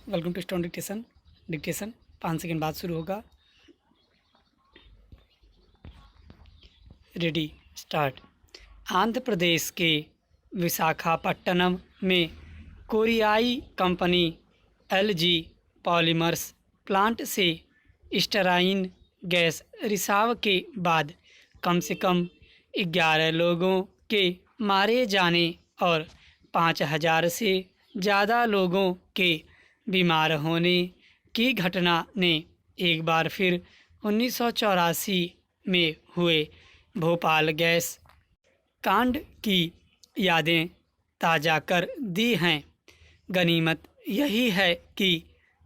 Welcome to stone dictation 5 second बाद शुरू होगा। Ready start. आंध्र प्रदेश के विशाखापट्टनम में कोरियाई कंपनी एलजी पॉलीमर्स प्लांट से स्टराइन गैस रिसाव के बाद कम से कम 11 लोगों के मारे जाने और 5,000 से ज़्यादा लोगों के बीमार होने की घटना ने एक बार फिर 1984 में हुए भोपाल गैस कांड की यादें ताज़ा कर दी हैं। गनीमत यही है कि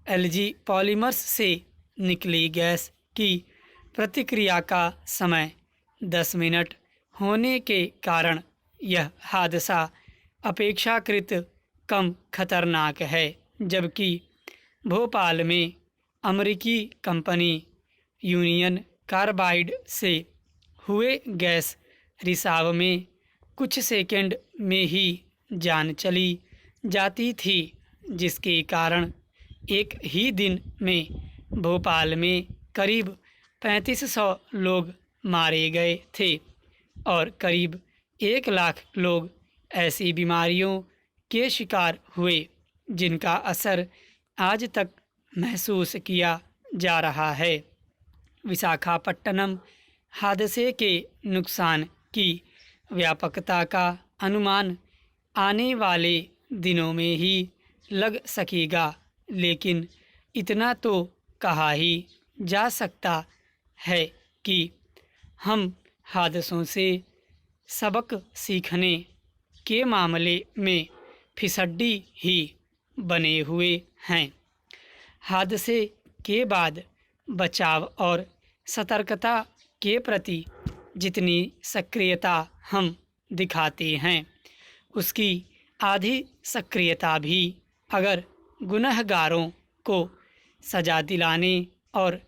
एलजी पॉलीमर्स से निकली गैस की प्रतिक्रिया का समय 10 मिनट होने के कारण यह हादसा अपेक्षाकृत कम खतरनाक है, जबकि भोपाल में अमेरिकी कंपनी यूनियन कार्बाइड से हुए गैस रिसाव में कुछ सेकंड में ही जान चली जाती थी, जिसके कारण एक ही दिन में भोपाल में करीब 3500 लोग मारे गए थे और करीब 1 लाख लोग ऐसी बीमारियों के शिकार हुए जिनका असर आज तक महसूस किया जा रहा है। विशाखापट्टनम हादसे के नुकसान की व्यापकता का अनुमान आने वाले दिनों में ही लग सकेगा, लेकिन इतना तो कहा ही जा सकता है कि हम हादसों से सबक सीखने के मामले में फिसड्डी ही बने हुए हैं। हादसे के बाद बचाव और सतर्कता के प्रति जितनी सक्रियता हम दिखाते हैं, उसकी आधी सक्रियता भी अगर गुनहगारों को सजा दिलाने और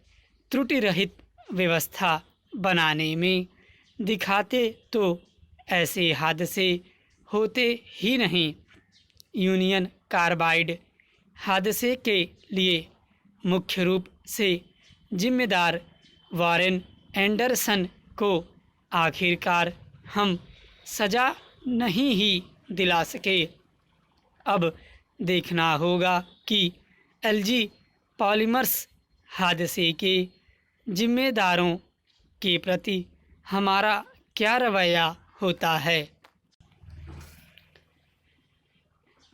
त्रुटि रहित व्यवस्था बनाने में दिखाते तो ऐसे हादसे होते ही नहीं। यूनियन कार्बाइड हादसे के लिए मुख्य रूप से जिम्मेदार वॉरेन एंडरसन को आखिरकार हम सजा नहीं ही दिला सके। अब देखना होगा कि एलजी पॉलीमर्स हादसे के जिम्मेदारों के प्रति हमारा क्या रवैया होता है।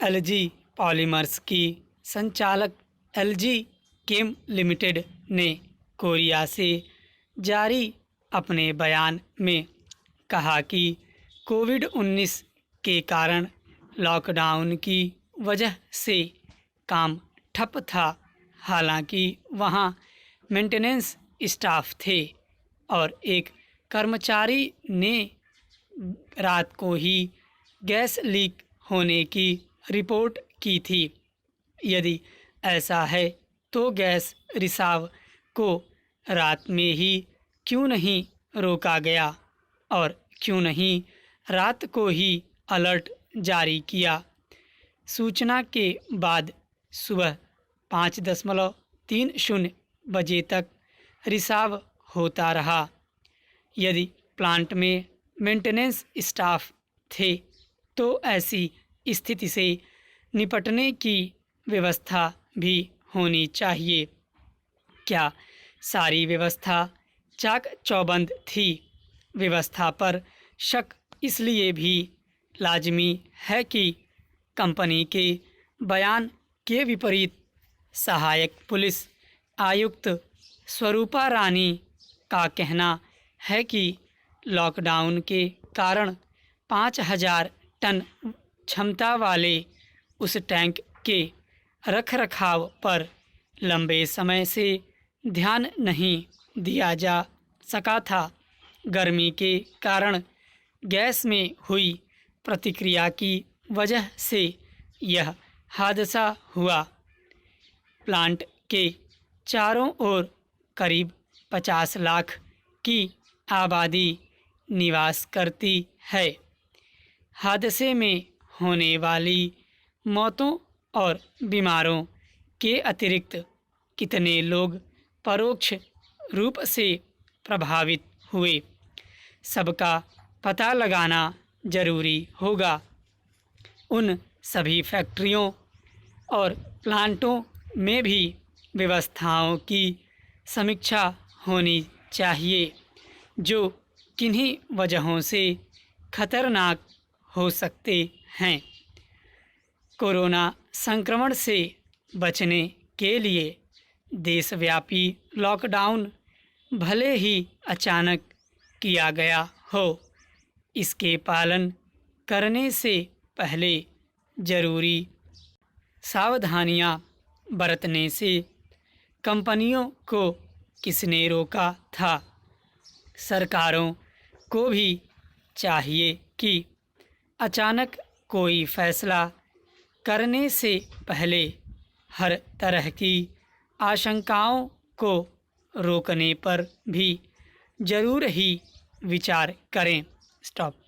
एलजी पॉलीमर्स की संचालक एलजी केम लिमिटेड ने कोरिया से जारी अपने बयान में कहा कि कोविड-19 के कारण लॉकडाउन की वजह से काम ठप था। हालांकि वहां मेंटेनेंस स्टाफ थे और एक कर्मचारी ने रात को ही गैस लीक होने की रिपोर्ट की थी। यदि ऐसा है तो गैस रिसाव को रात में ही क्यों नहीं रोका गया और क्यों नहीं रात को ही अलर्ट जारी किया। सूचना के बाद सुबह 5:30 बजे तक रिसाव होता रहा। यदि प्लांट में मेंटेनेंस स्टाफ थे तो ऐसी स्थिति से निपटने की व्यवस्था भी होनी चाहिए। क्या सारी व्यवस्था चाक चौबंद थी? व्यवस्था पर शक इसलिए भी लाजमी है कि कंपनी के बयान के विपरीत सहायक पुलिस आयुक्त स्वरूपा रानी का कहना है कि लॉकडाउन के कारण 5,000 टन क्षमता वाले उस टैंक के रखरखाव पर लंबे समय से ध्यान नहीं दिया जा सका था। गर्मी के कारण गैस में हुई प्रतिक्रिया की वजह से यह हादसा हुआ। प्लांट के चारों ओर करीब 50 लाख की आबादी निवास करती है। हादसे में होने वाली मौतों और बीमारों के अतिरिक्त कितने लोग परोक्ष रूप से प्रभावित हुए, सबका पता लगाना जरूरी होगा। उन सभी फैक्ट्रियों और प्लांटों में भी व्यवस्थाओं की समीक्षा होनी चाहिए जो किन्हीं वजहों से खतरनाक हो सकते हैं। कोरोना संक्रमण से बचने के लिए देशव्यापी लॉकडाउन भले ही अचानक किया गया हो, इसके पालन करने से पहले जरूरी सावधानियां बरतने से कंपनियों को किसने रोका था? सरकारों को भी चाहिए कि अचानक कोई फैसला करने से पहले हर तरह की आशंकाओं को रोकने पर भी जरूर ही विचार करें। स्टॉप।